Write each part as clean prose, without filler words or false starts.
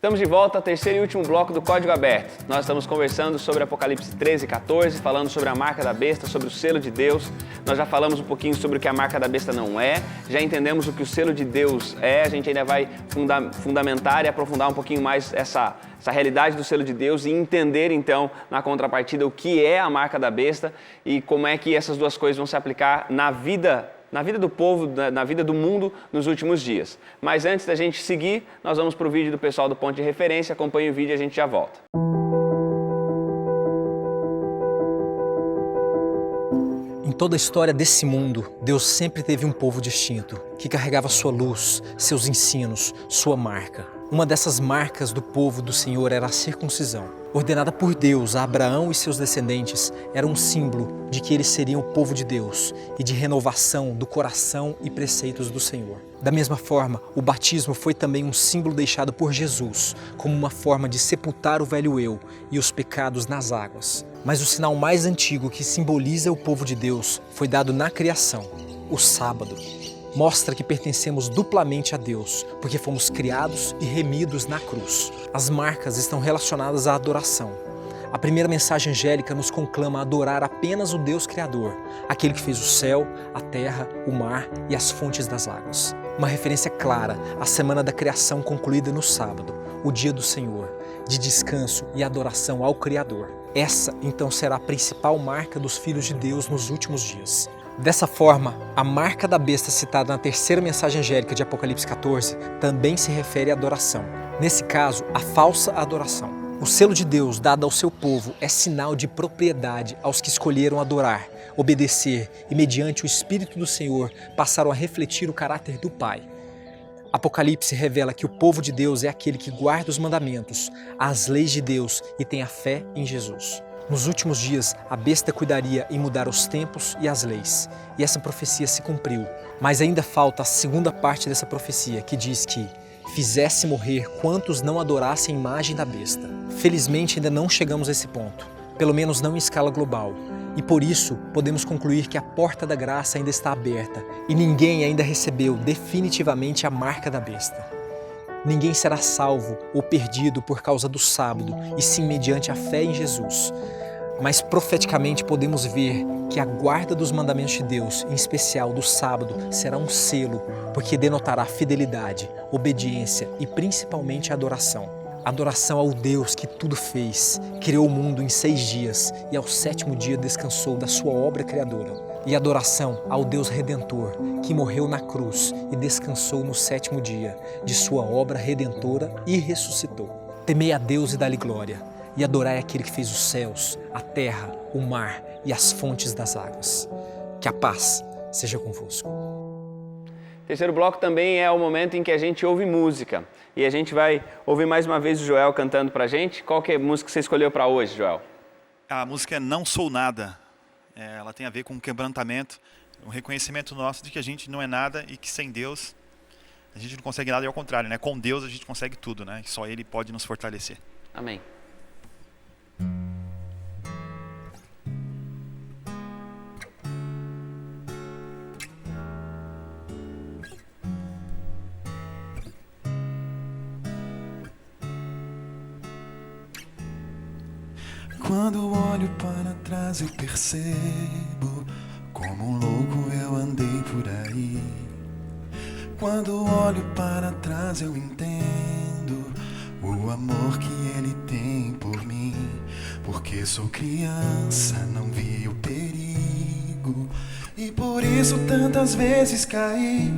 Estamos de volta ao terceiro e último bloco do Código Aberto. Nós estamos conversando sobre Apocalipse 13 e 14, falando sobre a marca da besta, sobre o selo de Deus. Nós já falamos um pouquinho sobre o que a marca da besta não é, já entendemos o que o selo de Deus é, a gente ainda vai fundamentar e aprofundar um pouquinho mais essa realidade do selo de Deus e entender então na contrapartida o que é a marca da besta e como é que essas duas coisas vão se aplicar na vida do povo, na vida do mundo nos últimos dias. Mas antes da gente seguir, nós vamos para o vídeo do pessoal do Ponto de Referência. Acompanhe o vídeo e a gente já volta. Em toda a história desse mundo, Deus sempre teve um povo distinto, que carregava sua luz, seus ensinos, sua marca. Uma dessas marcas do povo do Senhor era a circuncisão. Ordenada por Deus a Abraão e seus descendentes, era um símbolo de que eles seriam o povo de Deus e de renovação do coração e preceitos do Senhor. Da mesma forma, o batismo foi também um símbolo deixado por Jesus, como uma forma de sepultar o velho eu e os pecados nas águas. Mas o sinal mais antigo que simboliza o povo de Deus foi dado na criação, o sábado. Mostra que pertencemos duplamente a Deus, porque fomos criados e remidos na cruz. As marcas estão relacionadas à adoração. A primeira mensagem angélica nos conclama a adorar apenas o Deus Criador, aquele que fez o céu, a terra, o mar e as fontes das águas. Uma referência clara à semana da criação concluída no sábado, o dia do Senhor, de descanso e adoração ao Criador. Essa, então, será a principal marca dos filhos de Deus nos últimos dias. Dessa forma, a marca da besta citada na terceira mensagem angélica de Apocalipse 14 também se refere à adoração. Nesse caso, a falsa adoração. O selo de Deus dado ao seu povo é sinal de propriedade aos que escolheram adorar, obedecer e, mediante o Espírito do Senhor, passaram a refletir o caráter do Pai. Apocalipse revela que o povo de Deus é aquele que guarda os mandamentos, as leis de Deus e tem a fé em Jesus. Nos últimos dias, a besta cuidaria em mudar os tempos e as leis, e essa profecia se cumpriu. Mas ainda falta a segunda parte dessa profecia, que diz que fizesse morrer quantos não adorassem a imagem da besta. Felizmente ainda não chegamos a esse ponto, pelo menos não em escala global, e por isso podemos concluir que a porta da graça ainda está aberta e ninguém ainda recebeu definitivamente a marca da besta. Ninguém será salvo ou perdido por causa do sábado, e sim mediante a fé em Jesus. Mas profeticamente podemos ver que a guarda dos mandamentos de Deus, em especial do sábado, será um selo, porque denotará fidelidade, obediência e principalmente adoração. Adoração ao Deus que tudo fez, criou o mundo em 6 dias e ao 7º dia descansou da sua obra criadora. E adoração ao Deus Redentor, que morreu na cruz e descansou no 7º dia de sua obra redentora e ressuscitou. Temei a Deus e dá-lhe glória, e adorai aquele que fez os céus, a terra, o mar e as fontes das águas. Que a paz seja convosco. Terceiro bloco também é o momento em que a gente ouve música. E a gente vai ouvir mais uma vez o Joel cantando pra gente. Qual que é a música que você escolheu para hoje, Joel? A música é Não Sou Nada. Ela tem a ver com um quebrantamento, um reconhecimento nosso de que a gente não é nada e que sem Deus a gente não consegue nada, e ao contrário, né? Com Deus a gente consegue tudo, né? E só Ele pode nos fortalecer. Amém. Quando olho para trás eu percebo como um louco eu andei por aí. Quando olho para trás eu entendo o amor que Ele tem por mim. Porque sou criança, não vi o perigo e por isso tantas vezes caí.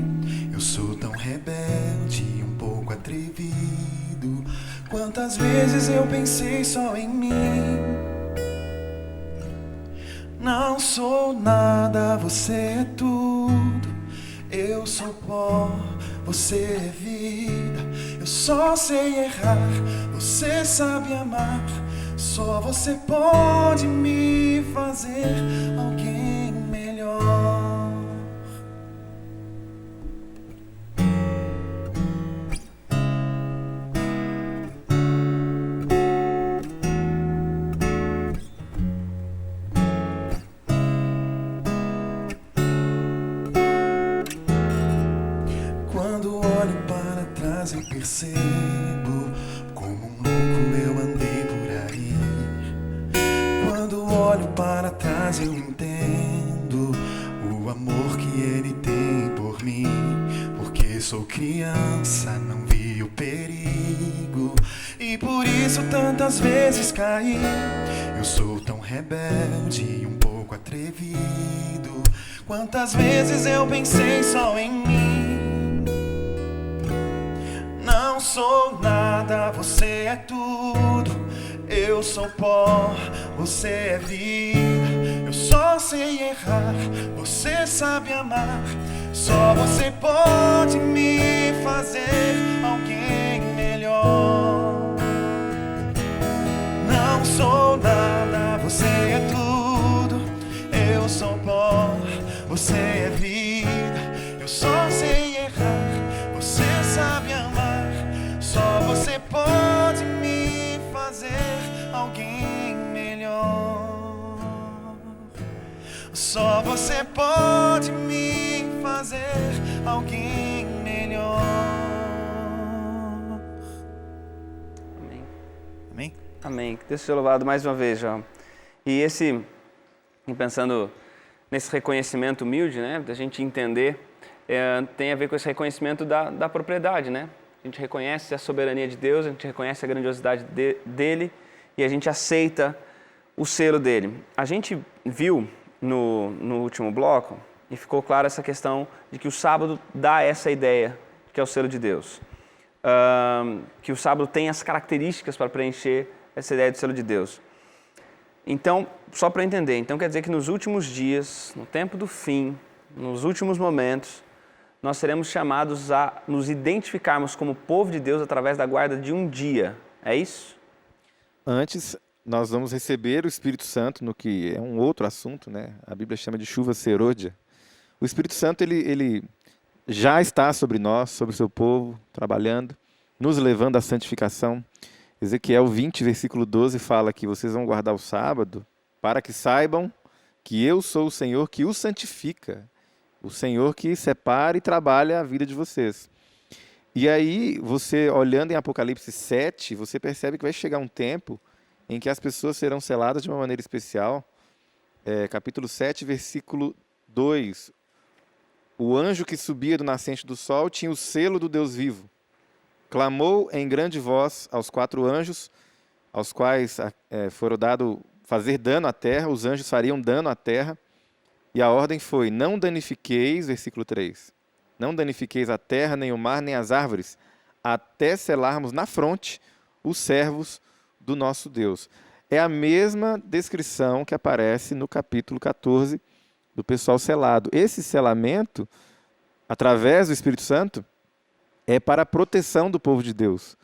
Eu sou tão rebelde e um pouco atrevido. Quantas vezes eu pensei só em mim. Não sou nada, você é tudo. Eu sou pó, você é vida. Eu só sei errar, você sabe amar. Só você pode me fazer alguém melhor. Quando olho para trás eu percebo sou criança, não vi o perigo, e por isso tantas vezes caí. Eu sou tão rebelde e um pouco atrevido. Quantas vezes eu pensei só em mim. Não sou nada, você é tudo. Eu sou pó, você é vida. Eu só sei errar, você sabe amar. Só você pode me fazer alguém melhor. Não sou nada, você é tudo. Eu sou pó, você é vida. Eu só sei errar, você sabe amar. Só você pode me fazer alguém melhor. Só você pode me fazer alguém melhor. Amém. Amém? Amém. Que Deus seja louvado mais uma vez, João. E pensando nesse reconhecimento humilde, né, da gente entender, tem a ver com esse reconhecimento da propriedade, né? A gente reconhece a soberania de Deus, a gente reconhece a grandiosidade dele e a gente aceita o selo dele. A gente viu no último bloco e ficou clara essa questão de que o sábado dá essa ideia, que é o selo de Deus. Que o sábado tem as características para preencher essa ideia do selo de Deus. Então, só para entender, então quer dizer que nos últimos dias, no tempo do fim, nos últimos momentos, nós seremos chamados a nos identificarmos como povo de Deus através da guarda de um dia. É isso? Antes, nós vamos receber o Espírito Santo, no que é um outro assunto, né? A Bíblia chama de chuva serôdia. O Espírito Santo, ele já está sobre nós, sobre o seu povo, trabalhando, nos levando à santificação. Ezequiel 20, versículo 12, fala que vocês vão guardar o sábado para que saibam que eu sou o Senhor que os santifica, o Senhor que separa e trabalha a vida de vocês. E aí, você olhando em Apocalipse 7, você percebe que vai chegar um tempo em que as pessoas serão seladas de uma maneira especial. Capítulo 7, versículo 2. O anjo que subia do nascente do sol tinha o selo do Deus vivo. Clamou em grande voz aos 4 anjos, aos quais foram dado fazer dano à terra, os anjos fariam dano à terra, e a ordem foi: não danifiqueis, versículo 3, não danifiqueis a terra, nem o mar, nem as árvores, até selarmos na fronte os servos do nosso Deus. É a mesma descrição que aparece no capítulo 14 do pessoal selado. Esse selamento, através do Espírito Santo, é para a proteção do povo de Deus.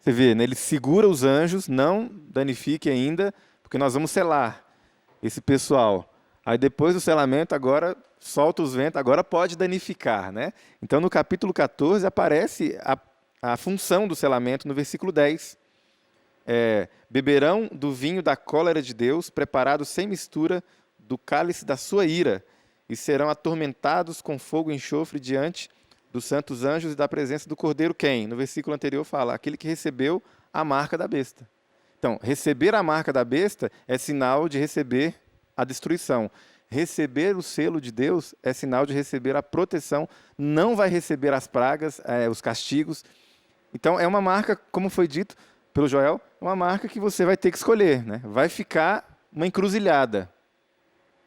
Você vê, né? Ele segura os anjos, não danifique ainda, porque nós vamos selar esse pessoal. Aí depois do selamento, agora solta os ventos, agora pode danificar, né? Então no capítulo 14 aparece a função do selamento no versículo 10. Beberão do vinho da cólera de Deus, preparado sem mistura do cálice da sua ira, e serão atormentados com fogo e enxofre diante dos santos anjos e da presença do Cordeiro. Quem? No versículo anterior fala, aquele que recebeu a marca da besta. Então, receber a marca da besta é sinal de receber a destruição. Receber o selo de Deus é sinal de receber a proteção. Não vai receber as pragas, os castigos. Então, é uma marca, como foi dito pelo Joel, uma marca que você vai ter que escolher, né? Vai ficar uma encruzilhada.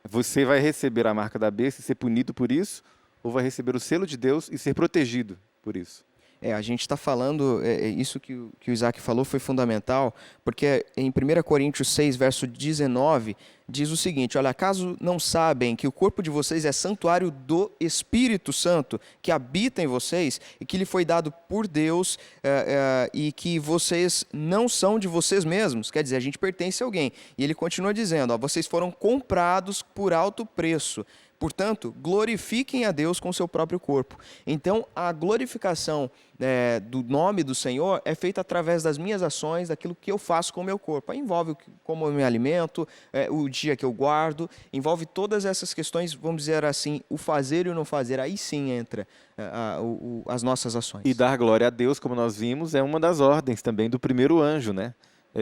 Você vai receber a marca da besta e ser punido por isso, ou vai receber o selo de Deus e ser protegido por isso? A gente está falando, isso que o Isaac falou foi fundamental, porque em 1 Coríntios 6, verso 19, diz o seguinte: olha, acaso não sabem que o corpo de vocês é santuário do Espírito Santo, que habita em vocês, e que lhe foi dado por Deus, e que vocês não são de vocês mesmos? Quer dizer, a gente pertence a alguém. E ele continua dizendo, vocês foram comprados por alto preço. Portanto, glorifiquem a Deus com o seu próprio corpo. Então, a glorificação do nome do Senhor é feita através das minhas ações, daquilo que eu faço com o meu corpo. Aí envolve como eu me alimento, o dia que eu guardo, envolve todas essas questões, vamos dizer assim, o fazer e o não fazer. Aí sim entra as nossas ações. E dar glória a Deus, como nós vimos, é uma das ordens também do primeiro anjo, né?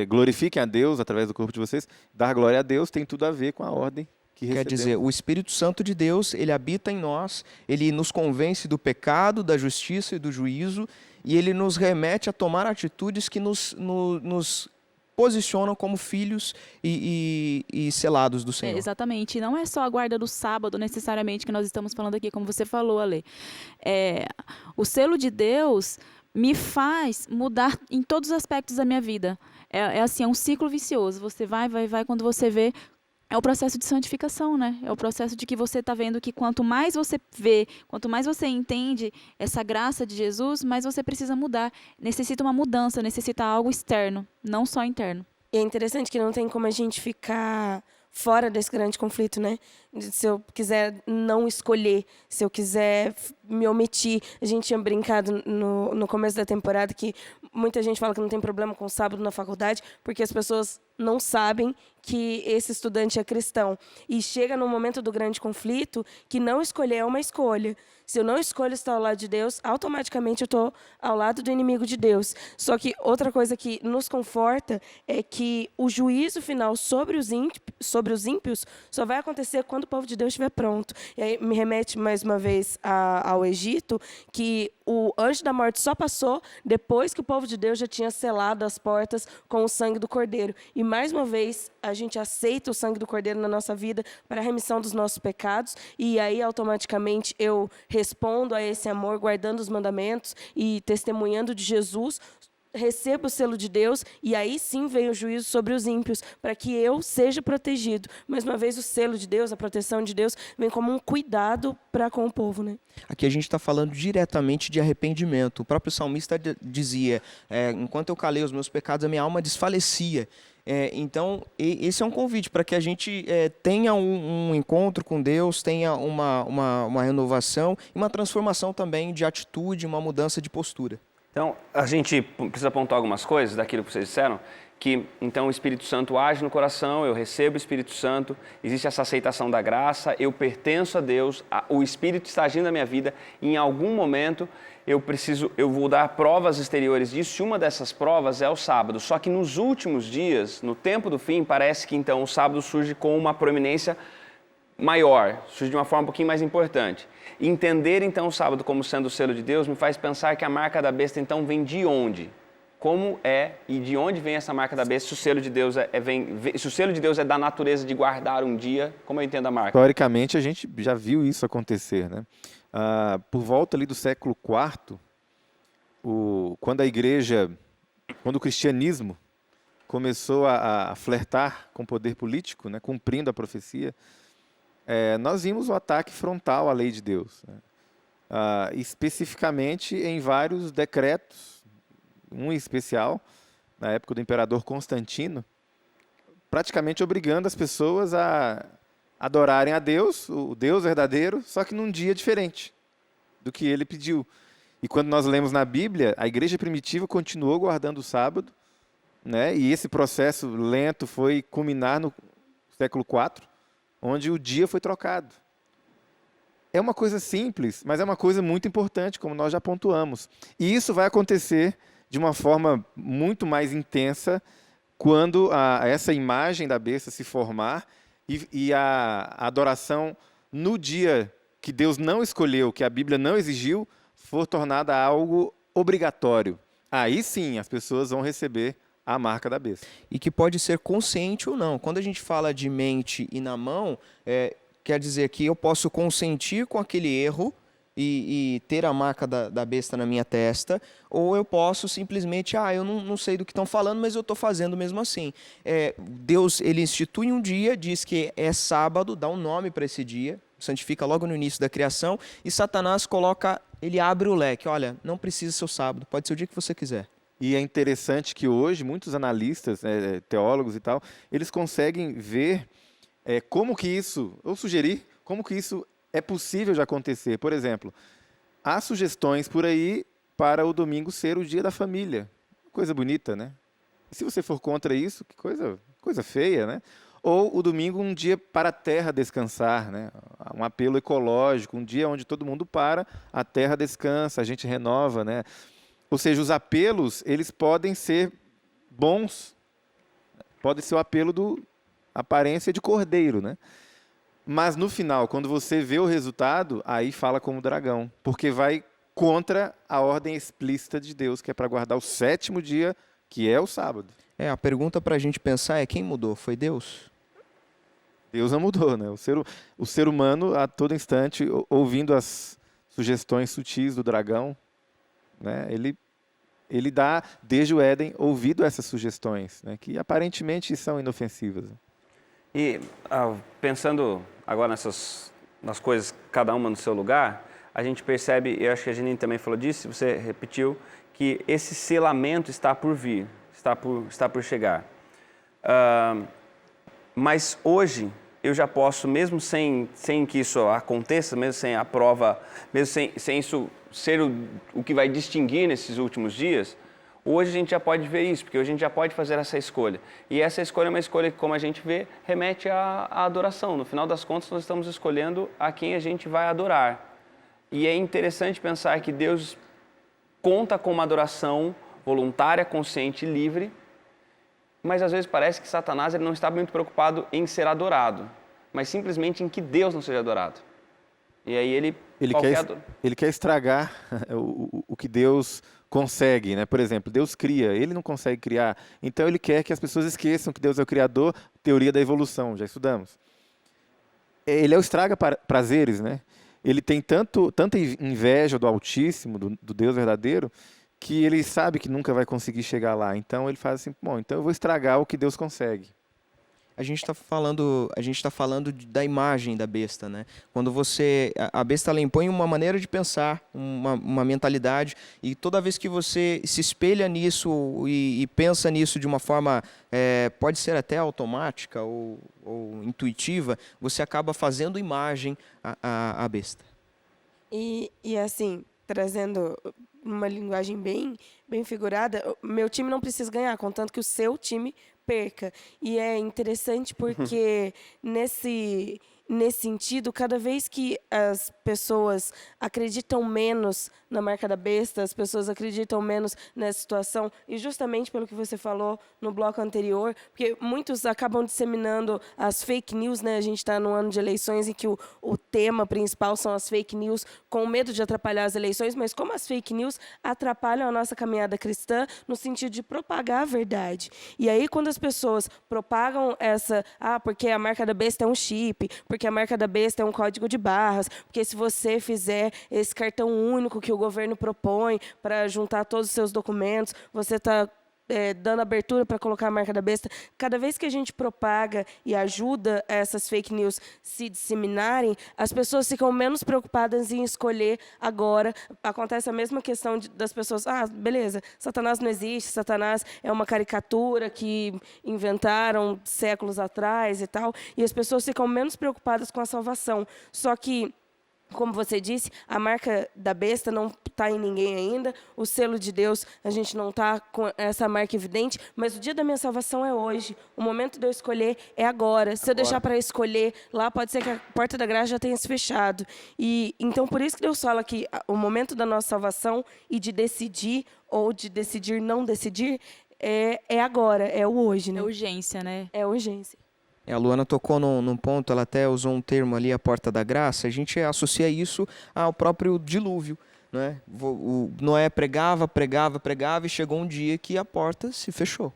Glorifiquem a Deus através do corpo de vocês. Dar glória a Deus tem tudo a ver com a ordem que Quer recebemos. dizer, o Espírito Santo de Deus, ele habita em nós, ele nos convence do pecado, da justiça e do juízo, e ele nos remete a tomar atitudes que nos posicionam como filhos e selados do Senhor. Exatamente. E não é só a guarda do sábado, necessariamente, que nós estamos falando aqui, como você falou, Ale. O selo de Deus me faz mudar em todos os aspectos da minha vida. É assim, é um ciclo vicioso. Você vai, quando você vê, é o processo de santificação, né? É o processo de que você está vendo que quanto mais você vê, quanto mais você entende essa graça de Jesus, mais você precisa mudar. Necessita uma mudança, necessita algo externo, não só interno. E é interessante que não tem como a gente ficar fora desse grande conflito, né? Se eu quiser não escolher, se eu quiser me omitir. A gente tinha brincado no começo da temporada que muita gente fala que não tem problema com o sábado na faculdade, porque as pessoas não sabem que esse estudante é cristão. E chega no momento do grande conflito que não escolher é uma escolha. Se eu não escolho estar ao lado de Deus, automaticamente eu estou ao lado do inimigo de Deus. Só que outra coisa que nos conforta é que o juízo final sobre os ímpios só vai acontecer quando o povo de Deus estiver pronto. E aí me remete mais uma vez ao Egito, que o anjo da morte só passou depois que o povo de Deus já tinha selado as portas com o sangue do Cordeiro. E mais uma vez a gente aceita o sangue do Cordeiro na nossa vida para a remissão dos nossos pecados, e aí automaticamente eu respondo a esse amor, guardando os mandamentos e testemunhando de Jesus, recebo o selo de Deus, e aí sim vem o juízo sobre os ímpios, para que eu seja protegido. Mais uma vez, o selo de Deus, a proteção de Deus, vem como um cuidado para com o povo, né? Aqui a gente está falando diretamente de arrependimento. O próprio salmista dizia, enquanto eu calei os meus pecados, a minha alma desfalecia. Então, esse é um convite para que a gente tenha um encontro com Deus, tenha uma renovação e uma transformação também de atitude, uma mudança de postura. Então, a gente precisa apontar algumas coisas daquilo que vocês disseram, que então o Espírito Santo age no coração, eu recebo o Espírito Santo, existe essa aceitação da graça, eu pertenço a Deus, o Espírito está agindo na minha vida, e em algum momento eu vou dar provas exteriores disso, e uma dessas provas é o sábado. Só que nos últimos dias, no tempo do fim, parece que então o sábado surge com uma proeminência maior, surge de uma forma um pouquinho mais importante. Entender então o sábado como sendo o selo de Deus me faz pensar que a marca da besta então vem de onde? Como é e de onde vem essa marca da besta? Se o selo de Deus se o selo de Deus é da natureza de guardar um dia, como eu entendo a marca? Historicamente, a gente já viu isso acontecer, né? Por volta ali do século IV, quando o cristianismo começou a flertar com o poder político, né, cumprindo a profecia, nós vimos o ataque frontal à lei de Deus, né? Especificamente em vários decretos, um em especial, na época do imperador Constantino, praticamente obrigando as pessoas a adorarem a Deus, o Deus verdadeiro, só que num dia diferente do que ele pediu. E quando nós lemos na Bíblia, a igreja primitiva continuou guardando o sábado, né? E esse processo lento foi culminar no século IV, onde o dia foi trocado. É uma coisa simples, mas é uma coisa muito importante, como nós já pontuamos. E isso vai acontecer de uma forma muito mais intensa quando essa imagem da besta se formar e a adoração no dia que Deus não escolheu, que a Bíblia não exigiu, for tornada algo obrigatório. Aí sim as pessoas vão receber a marca da besta. E que pode ser consciente ou não. Quando a gente fala de mente e na mão, quer dizer que eu posso consentir com aquele erro e ter a marca da besta na minha testa, ou eu posso simplesmente, eu não sei do que estão falando, mas eu estou fazendo mesmo assim. Deus, ele institui um dia, diz que é sábado, dá um nome para esse dia, santifica logo no início da criação, e Satanás ele abre o leque, olha, não precisa ser o sábado, pode ser o dia que você quiser. E é interessante que hoje muitos analistas, teólogos e tal, eles conseguem ver como que isso, ou sugerir, como que isso é possível de acontecer. Por exemplo, há sugestões por aí para o domingo ser o dia da família. Coisa bonita, né? E se você for contra isso, que coisa feia, né? Ou o domingo um dia para a terra descansar, né? Um apelo ecológico, um dia onde todo mundo para, a terra descansa, a gente renova, né? Ou seja, os apelos, eles podem ser bons, pode ser o apelo da aparência de cordeiro, né? Mas no final, quando você vê o resultado, aí fala como dragão, porque vai contra a ordem explícita de Deus, que é para guardar o 7º dia, que é o sábado. A pergunta para a gente pensar é quem mudou? Foi Deus? Deus não mudou, né? O ser humano, a todo instante, ouvindo as sugestões sutis do dragão, né? Ele dá, desde o Éden, ouvido a essas sugestões, né? Que aparentemente são inofensivas. E pensando agora nas coisas, cada uma no seu lugar, a gente percebe, eu acho que a Janine também falou disso, você repetiu, que esse selamento está por vir, está por chegar. Mas hoje eu já posso, mesmo sem que isso aconteça, mesmo sem a prova, mesmo sem isso ser o que vai distinguir nesses últimos dias, hoje a gente já pode ver isso, porque hoje a gente já pode fazer essa escolha. E essa escolha é uma escolha que, como a gente vê, remete à adoração. No final das contas, nós estamos escolhendo a quem a gente vai adorar. E é interessante pensar que Deus conta com uma adoração voluntária, consciente e livre, mas às vezes parece que Satanás ele não está muito preocupado em ser adorado, mas simplesmente em que Deus não seja adorado. E aí ele quer estragar o que Deus consegue, né? Por exemplo, Deus cria, ele não consegue criar, então ele quer que as pessoas esqueçam que Deus é o criador, teoria da evolução, já estudamos. Ele é o estraga-prazeres, né? Ele tem tanta inveja do Altíssimo, do Deus verdadeiro, que ele sabe que nunca vai conseguir chegar lá. Então ele faz assim, bom, então eu vou estragar o que Deus consegue. A gente está falando da imagem da besta, né? Quando a besta ela impõe uma maneira de pensar, uma mentalidade, e toda vez que você se espelha nisso e pensa nisso de uma forma, pode ser até automática ou intuitiva, você acaba fazendo imagem à besta. E assim, trazendo uma linguagem bem figurada, meu time não precisa ganhar, contanto que o seu time perca. E é interessante porque nesse sentido, cada vez que as pessoas acreditam menos na marca da besta, as pessoas acreditam menos nessa situação, e justamente pelo que você falou no bloco anterior, porque muitos acabam disseminando as fake news, né? A gente está no ano de eleições em que o tema principal são as fake news, com medo de atrapalhar as eleições, mas como as fake news atrapalham a nossa caminhada cristã no sentido de propagar a verdade. E aí, quando as pessoas propagam porque a marca da besta é um chip, porque a marca da besta é um código de barras, porque se você fizer esse cartão único que o governo propõe para juntar todos os seus documentos, você está dando abertura para colocar a marca da besta. Cada vez que a gente propaga e ajuda essas fake news se disseminarem, as pessoas ficam menos preocupadas em escolher agora. Acontece a mesma questão das pessoas, beleza, Satanás não existe, Satanás é uma caricatura que inventaram séculos atrás e tal, e as pessoas ficam menos preocupadas com a salvação. Só que, como você disse, a marca da besta não está em ninguém ainda, o selo de Deus, a gente não está com essa marca evidente, mas o dia da minha salvação é hoje, o momento de eu escolher é agora. Se eu deixar para escolher lá, pode ser que a porta da graça já tenha se fechado. E então, por isso que Deus fala que o momento da nossa salvação e de decidir, ou de decidir não decidir, é agora, é o hoje. Né? É urgência, né? É urgência. A Luana tocou num ponto, ela até usou um termo ali, a porta da graça, a gente associa isso ao próprio dilúvio. Né? O Noé pregava e chegou um dia que a porta se fechou.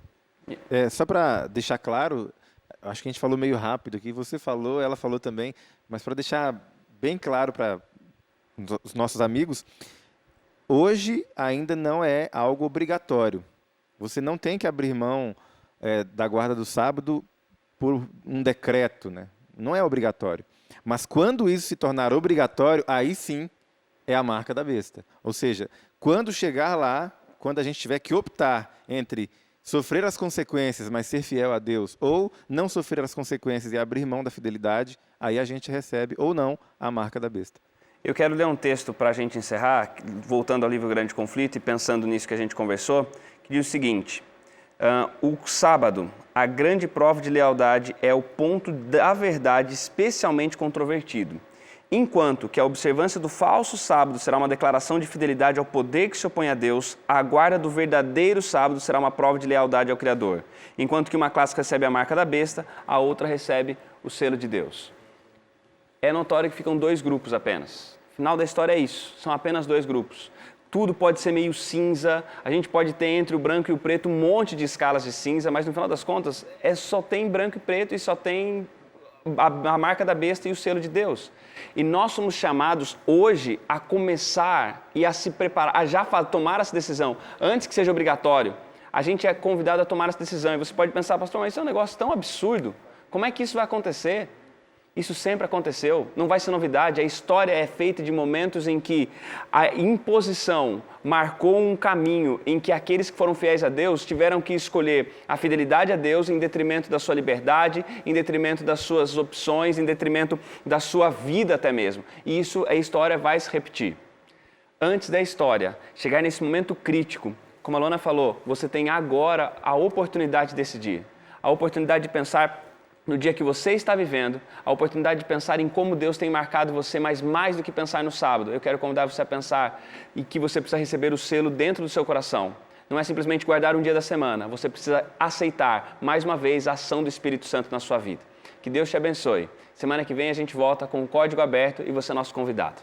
Só para deixar claro, acho que a gente falou meio rápido aqui, você falou, ela falou também, mas para deixar bem claro para os nossos amigos, hoje ainda não é algo obrigatório. Você não tem que abrir mão da guarda do sábado por um decreto, né? Não é obrigatório. Mas quando isso se tornar obrigatório, aí sim é a marca da besta. Ou seja, quando chegar lá, quando a gente tiver que optar entre sofrer as consequências, mas ser fiel a Deus, ou não sofrer as consequências e abrir mão da fidelidade, aí a gente recebe, ou não, a marca da besta. Eu quero ler um texto para a gente encerrar, voltando ao livro Grande Conflito e pensando nisso que a gente conversou, que diz o seguinte: o sábado, a grande prova de lealdade, é o ponto da verdade especialmente controvertido. Enquanto que a observância do falso sábado será uma declaração de fidelidade ao poder que se opõe a Deus, a guarda do verdadeiro sábado será uma prova de lealdade ao Criador. Enquanto que uma classe recebe a marca da besta, a outra recebe o selo de Deus. é notório que ficam 2 grupos apenas. O final da história é isso, são apenas 2 grupos. Tudo pode ser meio cinza, a gente pode ter entre o branco e o preto um monte de escalas de cinza, mas no final das contas só tem branco e preto e só tem a marca da besta e o selo de Deus. E nós somos chamados hoje a começar e a se preparar, a já tomar essa decisão, antes que seja obrigatório. A gente é convidado a tomar essa decisão. E você pode pensar, pastor, mas isso é um negócio tão absurdo. Como é que isso vai acontecer? Isso sempre aconteceu, não vai ser novidade. A história é feita de momentos em que a imposição marcou um caminho em que aqueles que foram fiéis a Deus tiveram que escolher a fidelidade a Deus em detrimento da sua liberdade, em detrimento das suas opções, em detrimento da sua vida até mesmo. E isso, a história vai se repetir. Antes da história chegar nesse momento crítico, como a Lona falou, você tem agora a oportunidade de decidir, a oportunidade de pensar no dia que você está vivendo, a oportunidade de pensar em como Deus tem marcado você, mas mais do que pensar no sábado. Eu quero convidar você a pensar em que você precisa receber o selo dentro do seu coração. Não é simplesmente guardar um dia da semana, você precisa aceitar, mais uma vez, a ação do Espírito Santo na sua vida. Que Deus te abençoe. Semana que vem a gente volta com o Código Aberto e você é nosso convidado.